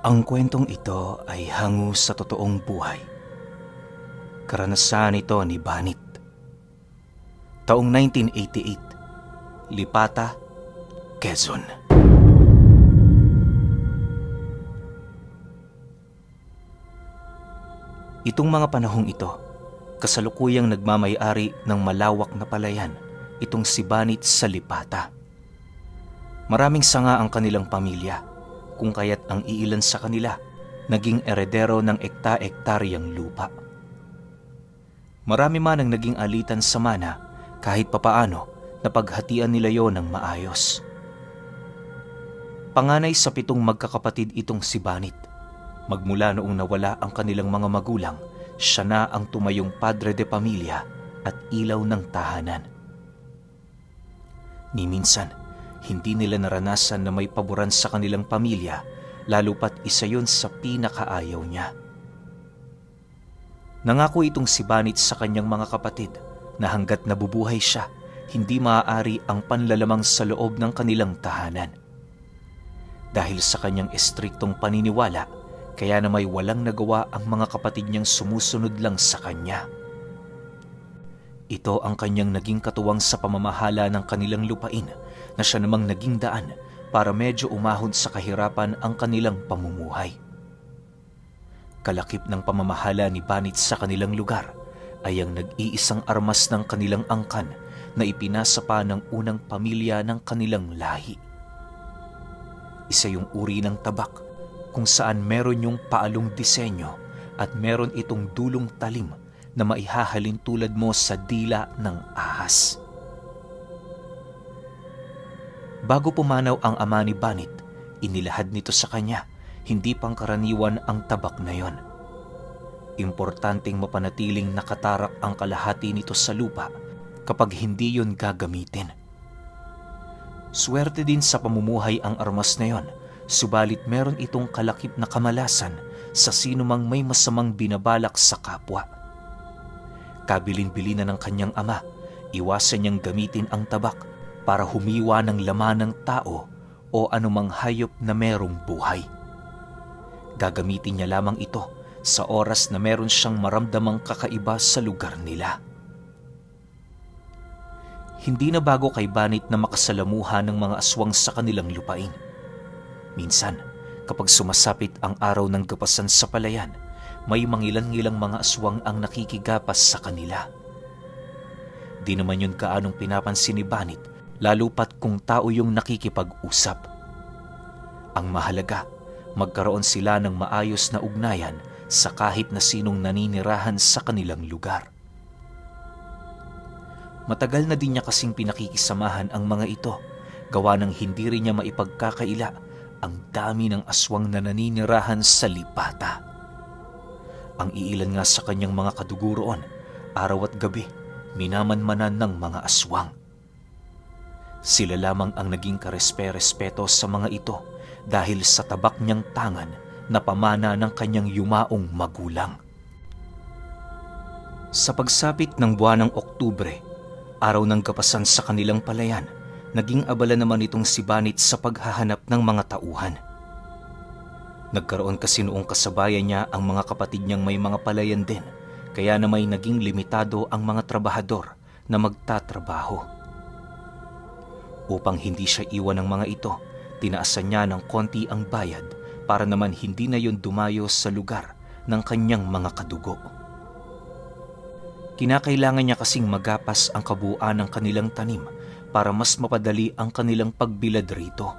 Ang kwentong ito ay hango sa totoong buhay. Karanasan ito ni Banit. Taong 1988, Lipata, Quezon. Itong mga panahong ito, kasalukuyang nagmamay-ari ng malawak na palayan itong si Banit sa Lipata. Maraming sanga ang kanilang pamilya, kung kaya't ang iilan sa kanila naging eredero ng ekta-ektaryang lupa. Marami man ang naging alitan sa mana kahit papaano napaghatian nila yon ng maayos. Panganay sa 7 magkakapatid itong si Banit. Magmula noong nawala ang kanilang mga magulang, siya na ang tumayong padre de pamilya at ilaw ng tahanan. Ni minsan, hindi nila naranasan na may paboran sa kanilang pamilya, lalo pat isa yun sa pinakaayaw niya. Nangako itong si Banit sa kanyang mga kapatid na hanggat nabubuhay siya, hindi maaari ang panlalamang sa loob ng kanilang tahanan. Dahil sa kanyang estriktong paniniwala, kaya na may walang nagawa ang mga kapatid niyang sumusunod lang sa kanya. Ito ang kanyang naging katuwang sa pamamahala ng kanilang lupain, na siya namang naging daan para medyo umahon sa kahirapan ang kanilang pamumuhay. Kalakip ng pamamahala ni Banit sa kanilang lugar ay ang nag-iisang armas ng kanilang angkan na ipinasa pa ng unang pamilya ng kanilang lahi. Isa yung uri ng tabak kung saan meron yung paalong disenyo at meron itong dulong talim na maihahalin tulad mo sa dila ng ahas. Bago pumanaw ang ama ni Banit, inilahad nito sa kanya, hindi pangkaraniwan ang tabak na yon. Importanteng mapanatiling nakatarak ang kalahati nito sa lupa kapag hindi yon gagamitin. Swerte din sa pamumuhay ang armas na yon, subalit meron itong kalakip na kamalasan sa sinumang may masamang binabalak sa kapwa. Kabilin-bilin na ng kanyang ama, iwasan niyang gamitin ang tabak para humiwa ng laman ng tao o anumang hayop na merong buhay. Gagamitin niya lamang ito sa oras na meron siyang maramdamang kakaiba sa lugar nila. Hindi na bago kay Banit na makasalamuha ng mga aswang sa kanilang lupain. Minsan, kapag sumasapit ang araw ng gapasan sa palayan, may mangilan-ngilang mga aswang ang nakikigapas sa kanila. Di naman yun kaanong pinapansin ni Banit, lalo pat kung tao yung nakikipag-usap. Ang mahalaga, magkaroon sila ng maayos na ugnayan sa kahit na sinong naninirahan sa kanilang lugar. Matagal na din niya kasing pinakikisamahan ang mga ito, gawa ng hindi rin niya maipagkakaila ang dami ng aswang na naninirahan sa Lipata. Ang iilan nga sa kanyang mga kadugo roon, araw at gabi, minamanmanan ng mga aswang. Sila lamang ang naging karespe-respeto sa mga ito dahil sa tabak niyang tangan na pamana ng kanyang yumaong magulang. Sa pagsapit ng buwan ng Oktubre, araw ng gapasan sa kanilang palayan, naging abala naman itong si Banit sa paghahanap ng mga tauhan. Nagkaroon kasi noong kasabayan niya ang mga kapatid niyang may mga palayan din, kaya na may naging limitado ang mga trabahador na magtatrabaho. Upang hindi siya iwan ng mga ito, tinaasan niya ng konti ang bayad para naman hindi na yon dumayo sa lugar ng kanyang mga kadugo. Kinakailangan niya kasing magapas ang kabuuan ng kanilang tanim para mas mapadali ang kanilang pagbilad rito.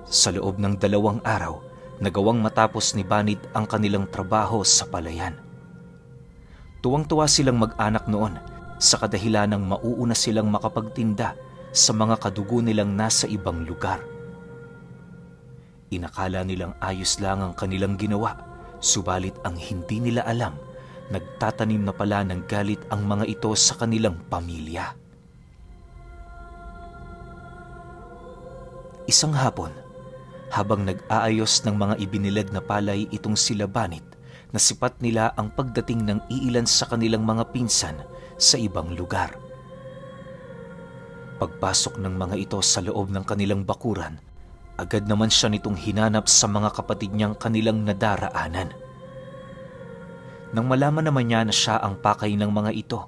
Sa loob ng 2 araw, nagawang matapos ni Banit ang kanilang trabaho sa palayan. Tuwang-tuwa silang mag-anak noon sa kadahilan ng mauuna silang makapagtinda sa mga kadugo nilang nasa ibang lugar. Inakala nilang ayos lang ang kanilang ginawa, subalit ang hindi nila alam, nagtatanim na pala ng galit ang mga ito sa kanilang pamilya. Isang hapon, habang nag-aayos ng mga ibinilad na palay itong sila Banit, nasipat nila ang pagdating ng iilan sa kanilang mga pinsan sa ibang lugar. Pagpasok ng mga ito sa loob ng kanilang bakuran, Agad naman siya nitong hinanap sa mga kapatid niyang kanilang nadaraanan. Nang malaman naman niya na siya ang pakay ng mga ito,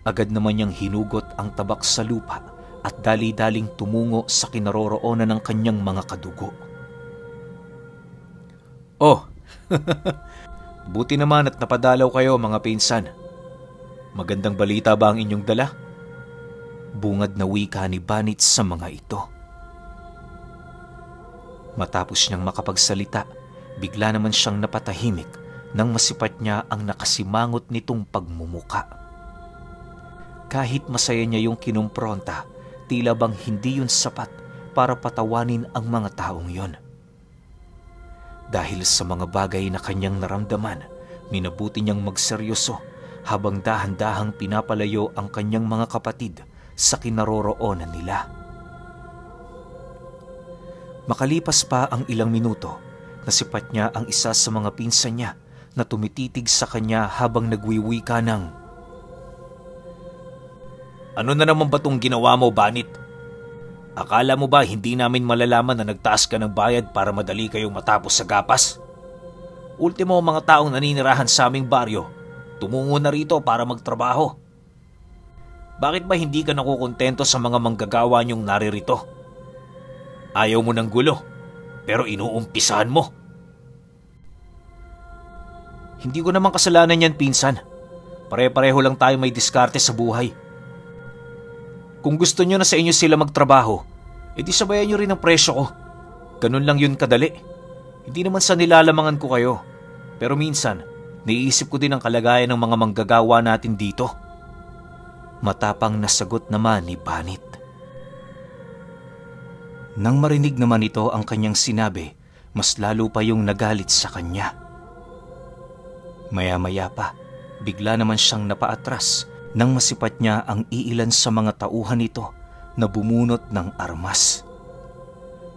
agad naman niyang hinugot ang tabak sa lupa at dali-daling tumungo sa kinaroroonan ng kanyang mga kadugo. "Oh, buti naman at napadalaw kayo mga pinsan. Magandang balita ba ang inyong dala?" Bungad na wika ni Banit sa mga ito. Matapos niyang makapagsalita, bigla naman siyang napatahimik nang masipat niya ang nakasimangot nitong pagmumuka. Kahit masaya niya yung kinumpronta, tila bang hindi yun sapat para patawanin ang mga taong yun. Dahil sa mga bagay na kanyang naramdaman, minabuti niyang magseryoso habang dahan-dahang pinapalayo ang kanyang mga kapatid sa kinaroroonan nila. Makalipas pa ang ilang minuto, nasipat niya ang isa sa mga pinsan niya na tumititig sa kanya habang nagwiwika ng, "Ano na naman ba tong ginawa mo, Banit? Akala mo ba hindi namin malalaman na nagtaas ka ng bayad para madali kayong matapos sa gapas? Ultimo mga taong naninirahan sa aming baryo, tumungo na rito para magtrabaho. Bakit ba hindi ka nakukontento sa mga manggagawa niyong naririto? Ayaw mo ng gulo, pero inuumpisahan mo." "Hindi ko naman kasalanan yan, pinsan. Pare-pareho lang tayo may diskarte sa buhay. Kung gusto nyo na sa inyo sila magtrabaho, edi sabayan nyo rin ang presyo ko. Ganun lang yun kadali. Hindi naman sa nilalamangan ko kayo, pero minsan, naiisip ko din ang kalagayan ng mga manggagawa natin dito." Matapang na sagot naman ni Banit. Nang marinig naman ito ang kanyang sinabi, mas lalo pa yung nagalit sa kanya. Maya-maya pa, bigla naman siyang napaatras nang masipat niya ang iilan sa mga tauhan nito na bumunot ng armas.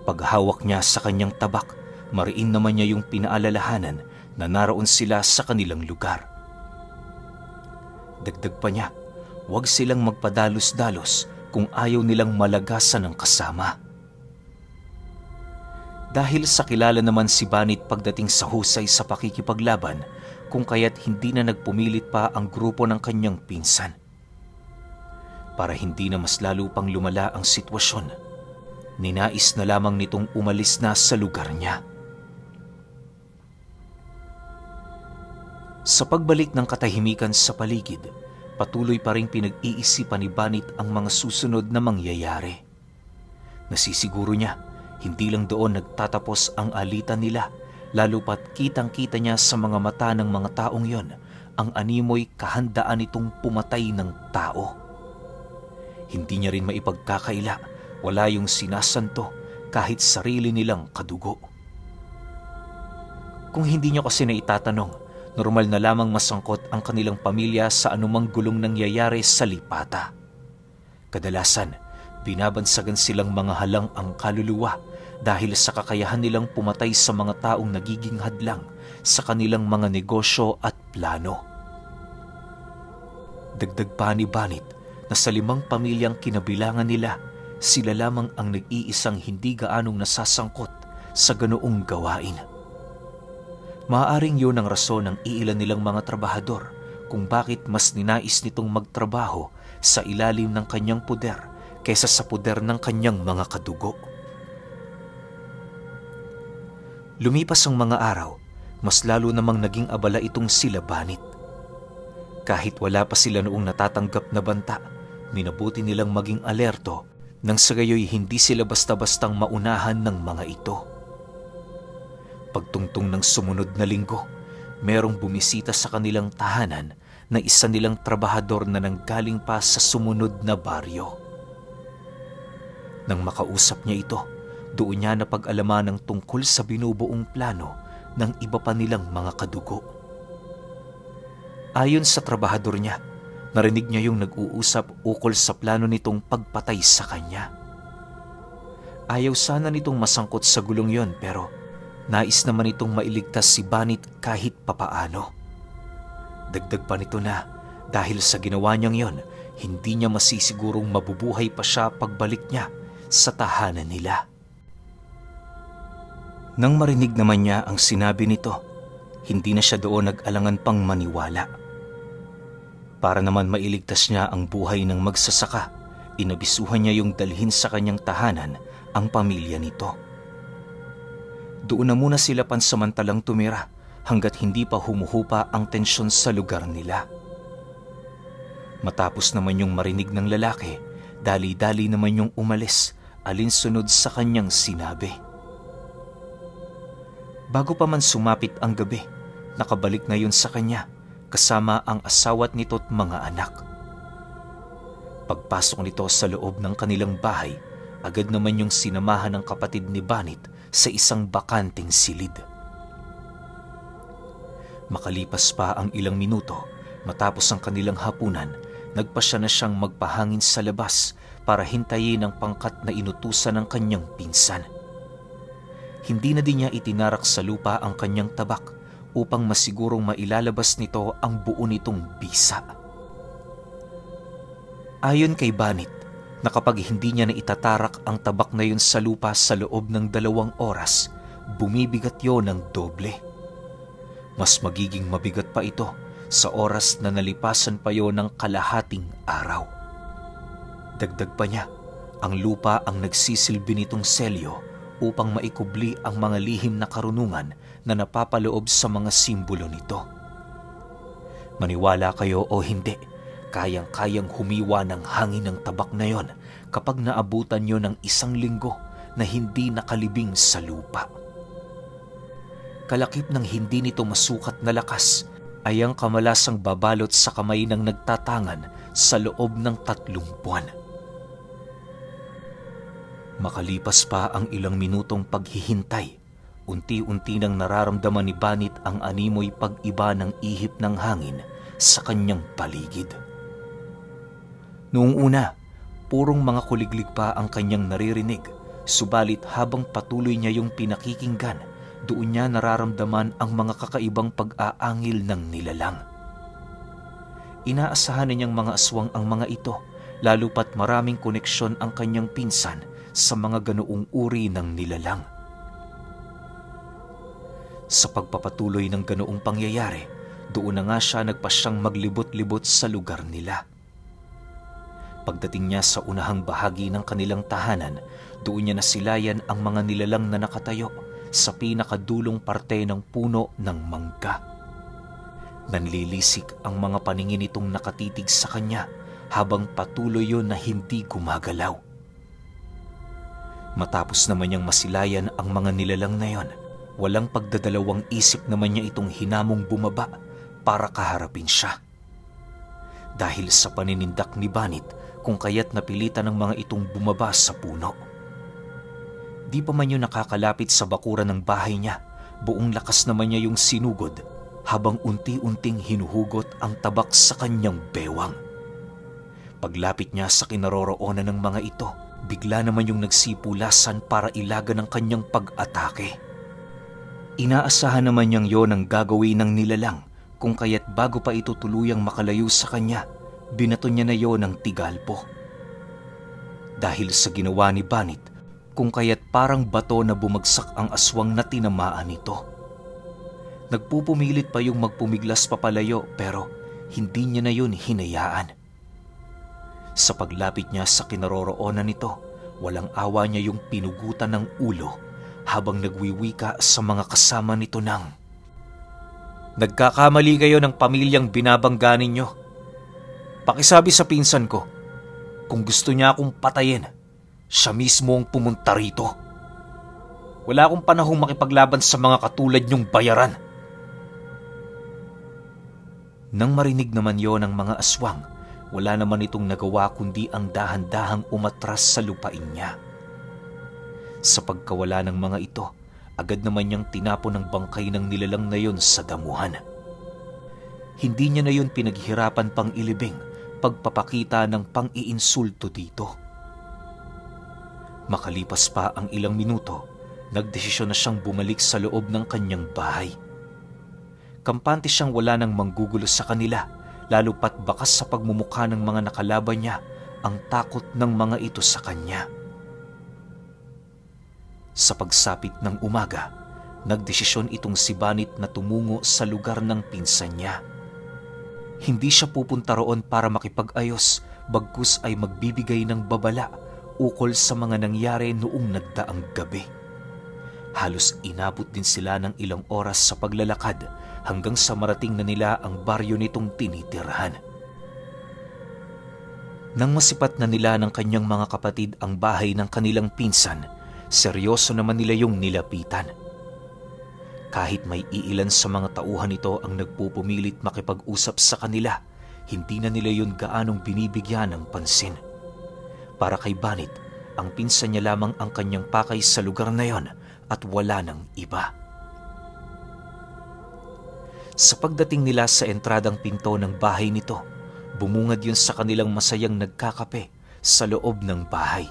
Paghawak niya sa kanyang tabak, mariin naman niya yung pinaalalahanan na naroon sila sa kanilang lugar. Dagdag pa niya, huwag silang magpadalos-dalos kung ayaw nilang malagasan ng kasama. Dahil sa kilala naman si Banit pagdating sa husay sa pakikipaglaban, kung kaya't hindi na nagpumilit pa ang grupo ng kanyang pinsan. Para hindi na mas lalo pang lumala ang sitwasyon, ninais na lamang nitong umalis na sa lugar niya. Sa pagbalik ng katahimikan sa paligid, patuloy pa ring pinag-iisipan ni Banit ang mga susunod na mangyayari. Nasisiguro niya, hindi lang doon nagtatapos ang alitan nila, lalo pat kitang-kita niya sa mga mata ng mga taong yon ang animoy kahandaan nitong pumatay ng tao. Hindi niya rin maipagkakaila, wala yung sinasanto kahit sarili nilang kadugo. Kung hindi niyo kasi na itatanong, normal na lamang masangkot ang kanilang pamilya sa anumang gulong nangyayari sa lipata. Kadalasan, binabansagan silang mga halang ang kaluluwa dahil sa kakayahan nilang pumatay sa mga taong nagiging hadlang sa kanilang mga negosyo at plano. Dagdag pa ni Banit na sa 5 pamilyang kinabilangan nila, sila lamang ang nag-iisang hindi gaanong nasasangkot sa ganoong gawain. Maaaring yun ang rason ng iilan nilang mga trabahador kung bakit mas ninais nitong magtrabaho sa ilalim ng kanyang puder kaysa sa puder ng kanyang mga kadugo. Lumipas ang mga araw, mas lalo namang naging abala itong sila Banit. Kahit wala pa sila noong natatanggap na banta, minabuti nilang maging alerto nang sa gayoy hindi sila basta-bastang maunahan ng mga ito. Pagtungtong ng sumunod na linggo, merong bumisita sa kanilang tahanan na isa nilang trabahador na nanggaling pa sa sumunod na baryo. Nang makausap niya ito, doon niya napag-alaman ng tungkol sa binubuong plano ng iba pa nilang mga kadugo. Ayon sa trabahador niya, narinig niya yung nag-uusap ukol sa plano nitong pagpatay sa kanya. Ayaw sana nitong masangkot sa gulong yon pero nais naman itong mailigtas si Banit kahit papaano. Dagdag pa nito na dahil sa ginawa niyang yon, hindi niya masisigurong mabubuhay pa siya pagbalik niya sa tahanan nila. Nang marinig naman niya ang sinabi nito, hindi na siya doon nag-alangan pang maniwala. Para naman mailigtas niya ang buhay ng magsasaka, inabisuhan niya yung dalhin sa kanyang tahanan ang pamilya nito. Doon na muna sila pansamantalang tumira hanggat hindi pa humuhupa ang tensyon sa lugar nila. Matapos naman yung marinig ng lalaki, dali-dali naman yung umalis alinsunod sa kanyang sinabi. Bago pa man sumapit ang gabi, nakabalik na yun sa kanya kasama ang asawa't nito't mga anak. Pagpasok nito sa loob ng kanilang bahay, agad naman yung sinamahan ng kapatid ni Banit sa isang bakanting silid. Makalipas pa ang ilang minuto, matapos ang kanilang hapunan, nagpasya na siyang magpahangin sa labas para hintayin ang pangkat na inutusan ng kanyang pinsan. Hindi na din niya itinarak sa lupa ang kanyang tabak upang masigurong mailalabas nito ang buo nitong bisa. Ayon kay Banit, na kapag hindi niya na itatarak ang tabak na yun sa lupa sa loob ng 2 oras, bumibigat yon ng doble. Mas magiging mabigat pa ito sa oras na nalipasan pa yon ng kalahating araw. Dagdag pa niya, ang lupa ang nagsisilbi nitong selyo upang maikubli ang mga lihim na karunungan na napapaloob sa mga simbolo nito. Maniwala kayo o hindi, kayang-kayang humiwa ng hangin ng tabak na yon kapag naabutan nyo ng 1 linggo na hindi nakalibing sa lupa. Kalakip ng hindi nito masukat na lakas ay ang kamalasang babalot sa kamay ng nagtatangan sa loob ng 3 buwan. Makalipas pa ang ilang minutong paghihintay, unti-unti nang nararamdaman ni Banit ang animoy pag-iba ng ihip ng hangin sa kanyang paligid. Noong una, purong mga kuliglig pa ang kanyang naririnig, subalit habang patuloy niya yung pinakikinggan, doon niya nararamdaman ang mga kakaibang pag-aangil ng nilalang. Inaasahan niyang mga aswang ang mga ito, lalo pat maraming koneksyon ang kanyang pinsan sa mga ganoong uri ng nilalang. Sa pagpapatuloy ng ganoong pangyayari, doon na nga siya nagpasyang maglibot-libot sa lugar nila. Pagdating niya sa unahang bahagi ng kanilang tahanan, doon niya nasilayan ang mga nilalang na nakatayo sa pinakadulong parte ng puno ng mangga. Nanlilisik ang mga paningin nitong nakatitig sa kanya habang patuloy yon na hindi gumagalaw. Matapos naman niyang masilayan ang mga nilalang na yon, walang pagdadalawang isip naman niya itong hinamong bumaba para kaharapin siya. Dahil sa paninindak ni Banit kung kaya't napilitan ng mga itong bumaba sa puno. Di pa man yun nakakalapit sa bakuran ng bahay niya, buong lakas naman niya yung sinugod habang unti-unting hinuhugot ang tabak sa kanyang bewang. Paglapit niya sa kinaroroonan ng mga ito, bigla naman yung nagsipulasan para ilagan ng kanyang pag-atake. Inaasahan naman niyang yon ang gagawin ng nilalang, kung kaya't bago pa ito tuluyang makalayo sa kanya, binato niya na yon ng tigalpo. Dahil sa ginawa ni Banit, kung kaya't parang bato na bumagsak ang aswang na tinamaan nito. Nagpupumilit pa yung magpumiglas papalayo pero hindi niya na yon hinayaan. Sa paglapit niya sa kinaroroonan nito, walang awa niya yung pinugutan ng ulo habang nagwiwika sa mga kasama nito ng, "Nagkakamali kayo ng pamilyang binabangga ninyo. Pakisabi sa pinsan ko, kung gusto niya akong patayin, siya mismo ang pumunta rito. Wala akong panahong makipaglaban sa mga katulad niyong bayaran." Nang marinig naman yon ng mga aswang, wala naman itong nagawa kundi ang dahan-dahang umatras sa lupain niya. Sa pagkawala ng mga ito, agad naman niyang tinapon ang bangkay ng nilalang na yon sa damuhan. Hindi niya na yon pinaghirapan pang ilibing pagpapakita ng pang-iinsulto dito. Makalipas pa ang ilang minuto, nagdesisyon na siyang bumalik sa loob ng kanyang bahay. Kampante siyang wala nang manggugulo sa kanila, lalo pat bakas sa pagmumukha ng mga nakalaban niya ang takot ng mga ito sa kanya. Sa pagsapit ng umaga, Nagdesisyon itong si Banit na tumungo sa lugar ng pinsan niya. Hindi siya pupunta roon para makipag-ayos, bagkus ay magbibigay ng babala ukol sa mga nangyari noong nagdaang gabi. Halos inabot din sila ng ilang oras sa paglalakad hanggang sa marating na nila ang baryo nitong tinitirhan. Nang masipat na nila ng kanyang mga kapatid ang bahay ng kanilang pinsan, seryoso naman nila yung nilapitan. Kahit may iilan sa mga tauhan nito ang nagpupumilit makipag-usap sa kanila, hindi na nila yun gaanong binibigyan ng pansin. Para kay Banit, ang pinsan niya lamang ang kanyang pakay sa lugar na yon at wala ng iba. Sa pagdating nila sa entradang pinto ng bahay nito, bumungad yun sa kanilang masayang nagkakape sa loob ng bahay.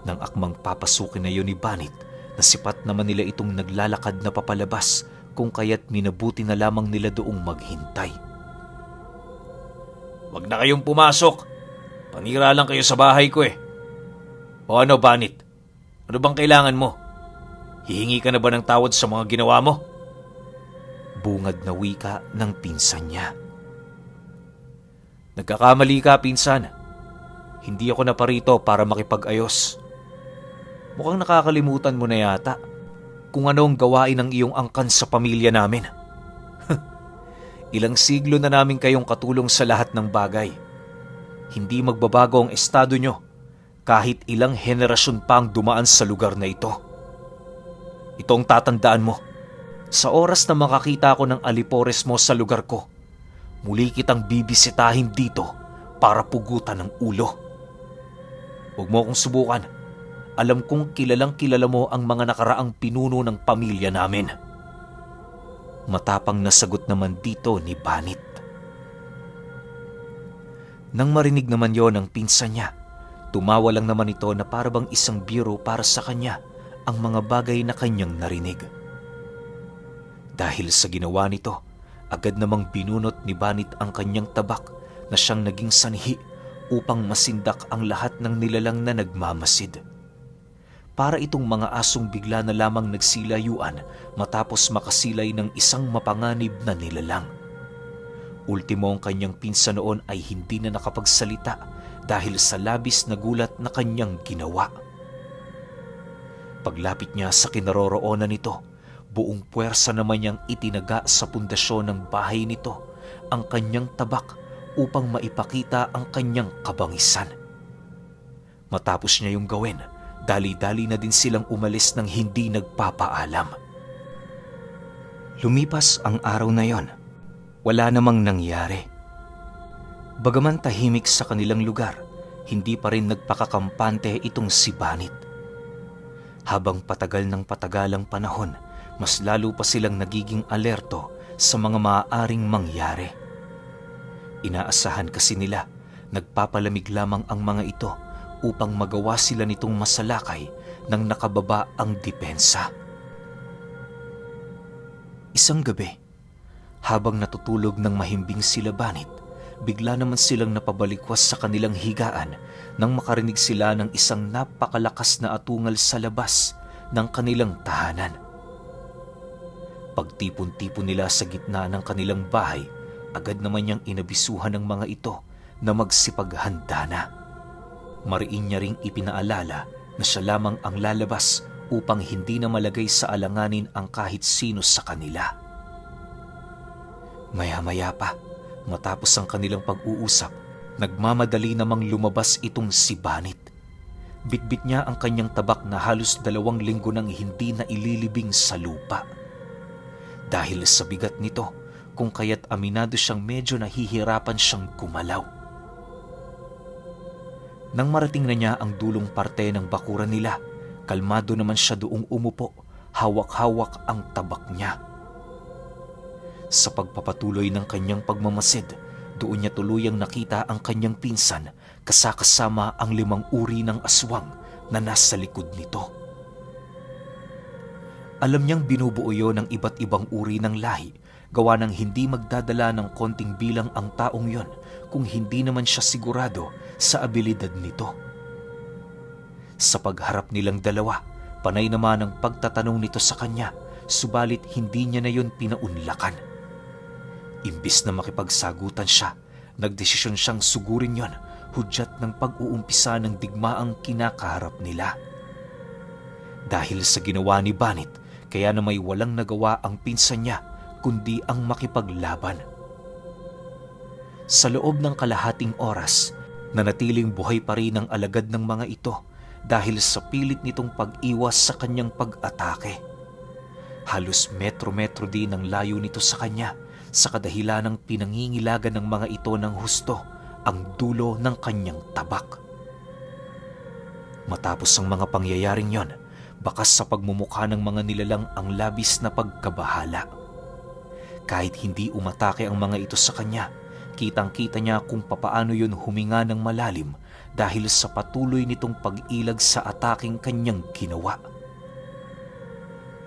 Nang akmang papasukin na yun ni Banit, nasipat naman nila itong naglalakad na papalabas kung kaya't minabuti na lamang nila doong maghintay. "Wag na kayong pumasok. Panira lang kayo sa bahay ko eh. O ano, Banit? Ano bang kailangan mo? Hihingi ka na ba ng tawad sa mga ginawa mo?" Bungad na wika ng pinsan niya. "Nagkakamali ka, pinsan. Hindi ako naparito para makipag-ayos. Mukhang nakakalimutan mo na yata kung ano ang gawain ng iyong angkan sa pamilya namin. Ilang siglo na namin kayong katulong sa lahat ng bagay. Hindi magbabago ang estado nyo kahit ilang henerasyon pa ang dumaan sa lugar na ito. Ito ang tatandaan mo. Sa oras na makakita ko ng alipores mo sa lugar ko, muli kitang bibisitahin dito para pugutan ng ulo. Huwag mo akong subukan. Alam kong kilalang kilala mo ang mga nakaraang pinuno ng pamilya namin." Matapang na sagot naman dito ni Banit. Nang marinig naman yon ng pinsan niya, tumawa lang naman ito na parabang isang biro para sa kanya ang mga bagay na kanyang narinig. Dahil sa ginawa nito, agad namang binunot ni Banit ang kanyang tabak na siyang naging sanhi upang masindak ang lahat ng nilalang na nagmamasid. Para itong mga asong bigla na lamang nagsilayuan matapos makasilay ng isang mapanganib na nilalang. Ultimo ang kanyang pinsan noon ay hindi na nakapagsalita dahil sa labis na gulat na kanyang ginawa. Paglapit niya sa kinaroroonan nito, buong puwersa naman niyang itinaga sa pundasyon ng bahay nito ang kanyang tabak upang maipakita ang kanyang kabangisan. Matapos niya yung gawin, dali-dali na din silang umalis ng hindi nagpapaalam. Lumipas ang araw na yon. Wala namang nangyari. Bagaman tahimik sa kanilang lugar, hindi pa rin nagpakakampante itong si Banit. Habang patagal ng patagalang panahon, mas lalo pa silang nagiging alerto sa mga maaaring mangyari. Inaasahan kasi nila, nagpapalamig lamang ang mga ito upang magawa sila nitong masalakay nang nakababa ang depensa. Isang gabi, habang natutulog ng mahimbing sila Banit, bigla naman silang napabalikwas sa kanilang higaan nang makarinig sila ng isang napakalakas na atungal sa labas ng kanilang tahanan. Pagtipon-tipon nila sa gitna ng kanilang bahay, agad naman niyang inabisuhan ng mga ito na magsipaghanda na. Mariin niya ring ipinaalala na siya lamang ang lalabas upang hindi na malagay sa alanganin ang kahit sino sa kanila. Maya-maya pa, matapos ang kanilang pag-uusap, nagmamadali namang lumabas itong si Banit. Bitbit niya ang kanyang tabak na halos 2 linggo nang hindi na ililibing sa lupa. Dahil sa bigat nito, kung kaya't aminado siyang medyo nahihirapan siyang gumalaw. Nang marating na niya ang dulong parte ng bakuran nila, kalmado naman siya doong umupo, hawak-hawak ang tabak niya. Sa pagpapatuloy ng kanyang pagmamasid, doon niya tuluyang nakita ang kanyang pinsan kasama ang 5 uri ng aswang na nasa likod nito. Alam niyang binubuo yon ng iba't ibang uri ng lahi, gawa ng hindi magdadala ng konting bilang ang taong yon kung hindi naman siya sigurado sa abilidad nito. Sa pagharap nilang dalawa, Panay naman ang pagtatanong nito sa kanya, subalit hindi niya na yun pinaunlakan. Imbis na makipagsagutan siya, nagdesisyon siyang sugurin yon, hudyat ng pag-uumpisa ng digmaang kinakaharap nila. Dahil sa ginawa ni Banit, kaya na may walang nagawa ang pinsan niya, kundi ang makipaglaban. Sa loob ng kalahating oras, nanatiling buhay pa rin ang alagad ng mga ito dahil sa pilit nitong pag-iwas sa kanyang pag-atake. Halos metro-metro din ang layo nito sa kanya sa kadahilan ng pinangingilagan ng mga ito ng husto ang dulo ng kanyang tabak. Matapos ang mga pangyayaring yon, bakas sa pagmumukha ng mga nilalang ang labis na pagkabahala. Kahit hindi umatake ang mga ito sa kanya, kitang-kita niya kung papaano yun huminga ng malalim dahil sa patuloy nitong pag-ilag sa ataking kanyang ginawa.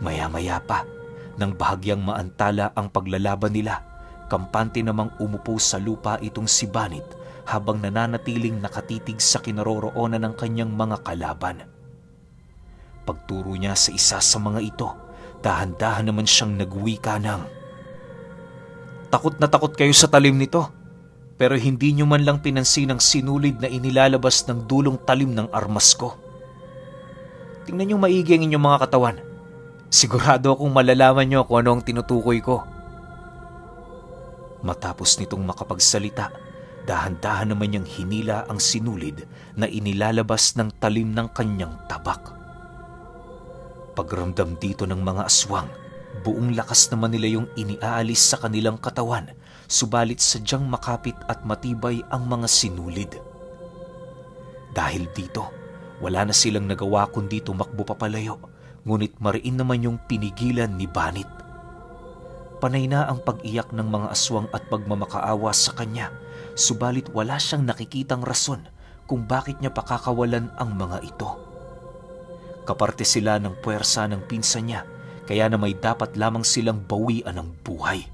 Maya-maya pa, nang bahagyang maantala ang paglalaban nila, kampante namang umupo sa lupa itong si Banit habang nananatiling nakatitig sa kinaroroonan ng kanyang mga kalaban. Pagturo niya sa isa sa mga ito, dahan-dahan naman siyang nagwika ng, "Takot na takot kayo sa talim nito, pero hindi niyo man lang pinansin ang sinulid na inilalabas ng dulong talim ng armas ko. Tingnan niyo maigi ang inyong mga katawan. Sigurado akong malalaman niyo kung ano ang tinutukoy ko." Matapos nitong makapagsalita, dahan-dahan naman niyang hinila ang sinulid na inilalabas ng talim ng kanyang tabak. Pagramdam dito ng mga aswang, buong lakas naman nila yung iniaalis sa kanilang katawan, subalit sadyang makapit at matibay ang mga sinulid. Dahil dito, wala na silang nagawa kundi tumakbo papalayo, ngunit mariin naman yung pinigilan ni Banit. Panay na ang pag-iyak ng mga aswang at pagmamakaawa sa kanya, subalit wala siyang nakikitang rason kung bakit niya pakakawalan ang mga ito. Kaparte sila ng puwersa ng pinsan niya, kaya na may dapat lamang silang bawian ng buhay.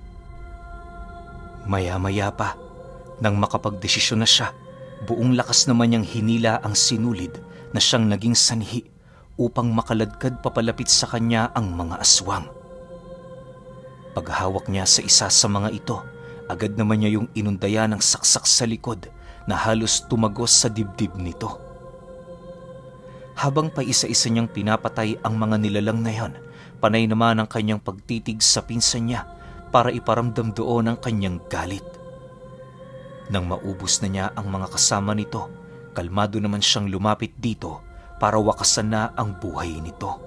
Maya-maya pa, nang makapagdesisyon na siya, buong lakas naman niyang hinila ang sinulid na siyang naging sanhi upang makaladkad papalapit sa kanya ang mga aswang. Paghawak niya sa isa sa mga ito, agad naman niya yung inundaya ng saksak sa likod na halos tumagos sa dibdib nito. Habang pa isa-isa niyang pinapatay ang mga nilalang na yon, panay naman ang kanyang pagtitig sa pinsan niya para iparamdam doon ang kanyang galit. Nang maubos na niya ang mga kasama nito, kalmado naman siyang lumapit dito para wakasan na ang buhay nito.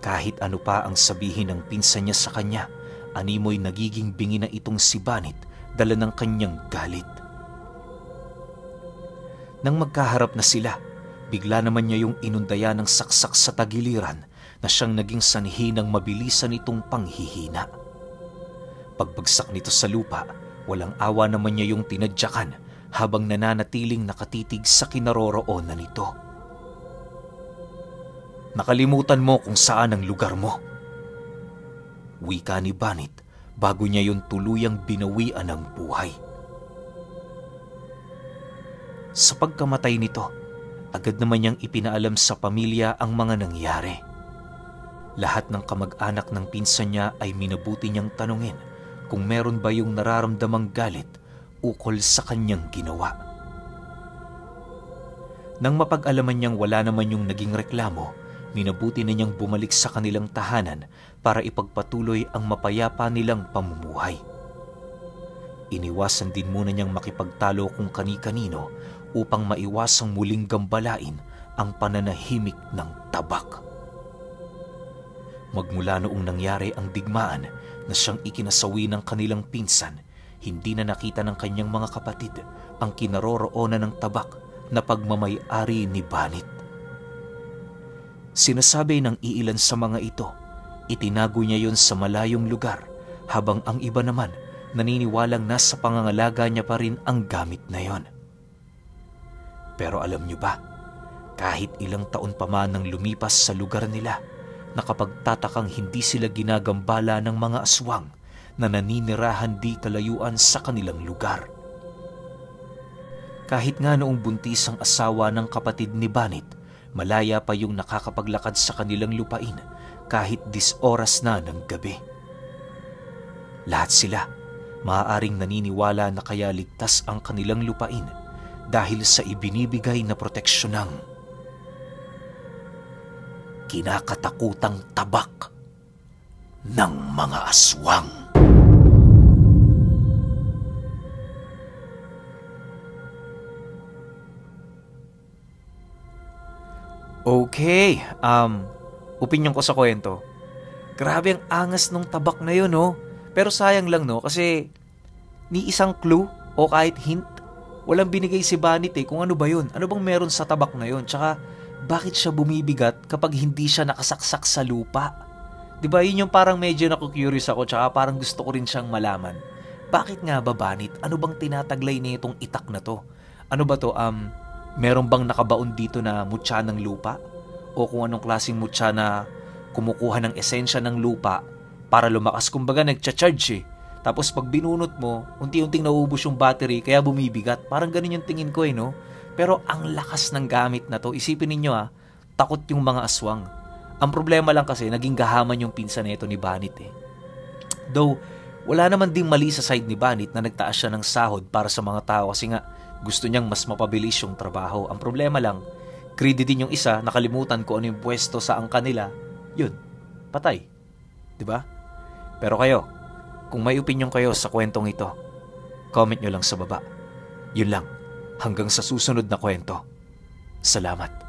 Kahit ano pa ang sabihin ng pinsan niya sa kanya, animoy nagiging bingi na itong si Banit dala ng kanyang galit. Nang magkaharap na sila, bigla naman niya yung inundaya ng saksak sa tagiliran na siyang naging sanhi ng mabilisan nitong panghihina. Pagbagsak nito sa lupa, walang awa naman niya yung tinadyakan habang nananatiling nakatitig sa kinaroroonan nito. "Nakalimutan mo kung saan ang lugar mo," wika ni Banit bago niya yung tuluyang binawian ng buhay. Sa pagkamatay nito, agad naman niyang ipinaalam sa pamilya ang mga nangyari. Lahat ng kamag-anak ng pinsan niya ay minabuti niyang tanungin kung meron ba yung nararamdamang galit ukol sa kanyang ginawa. Nang mapag-alaman niyang wala naman yung naging reklamo, minabuti na niyang bumalik sa kanilang tahanan para ipagpatuloy ang mapayapa nilang pamumuhay. Iniwasan din muna niyang makipagtalo kung kani-kanino upang maiwasang muling gambalain ang pananahimik ng tabak. Magmula noong nangyari ang digmaan na siyang ikinasawi ng kanilang pinsan, hindi na nakita ng kanyang mga kapatid ang kinaroroonan ng tabak na pagmamay-ari ni Banit. Sinasabi ng iilan sa mga ito, itinago niya yon sa malayong lugar, habang ang iba naman naniniwalang nasa pangangalaga niya pa rin ang gamit na yon. Pero alam niyo ba, kahit ilang taon pa man nang lumipas sa lugar nila, nakapagtatakang hindi sila ginagambala ng mga aswang na naninirahan di kalayuan sa kanilang lugar. Kahit nga noong buntis ang asawa ng kapatid ni Banit, Malaya pa yung nakakapaglakad sa kanilang lupain kahit 10 oras na ng gabi. Lahat sila maaaring naniniwala na kaya ligtas ang kanilang lupain dahil sa ibinibigay na proteksyon ng kinakatakutang tabak ng mga aswang. Okay, opinyon ko sa kwento. Grabe ang angas nung tabak na yun, no? Pero sayang lang, no? Kasi ni isang clue o kahit hint, walang binigay si Banit kung ano ba yun. Ano bang meron sa tabak na yun? Tsaka, bakit siya bumibigat kapag hindi siya nakasaksak sa lupa? Diba, yun yung parang medyo naku-curious ako, tsaka parang gusto ko rin siyang malaman. Bakit nga ba, Banit? Ano bang tinataglay na itong itak na to? Ano ba to, meron bang nakabaon dito na mutya ng lupa? O kung anong klaseng mutya na kumukuha ng esensya ng lupa para lumakas, kumbaga nagcha-charge Tapos pag binunot mo, unti-unting nauubos yung battery kaya bumibigat. Parang ganun yung tingin ko no? Pero ang lakas ng gamit na to, isipin ninyo takot yung mga aswang. Ang problema lang kasi, naging gahaman yung pinsan nito ni Banit Though, wala naman ding mali sa side ni Banit na nagtaas siya ng sahod para sa mga tao kasi nga, gusto niyang mas mapabilis yung trabaho. Ang problema lang, greedy din yung isa, nakalimutan ko ano yung pwesto sa angka nila, yun, patay. Diba? Pero kayo, kung may opinion kayo sa kwentong ito, comment nyo lang sa baba. Yun lang, hanggang sa susunod na kwento. Salamat.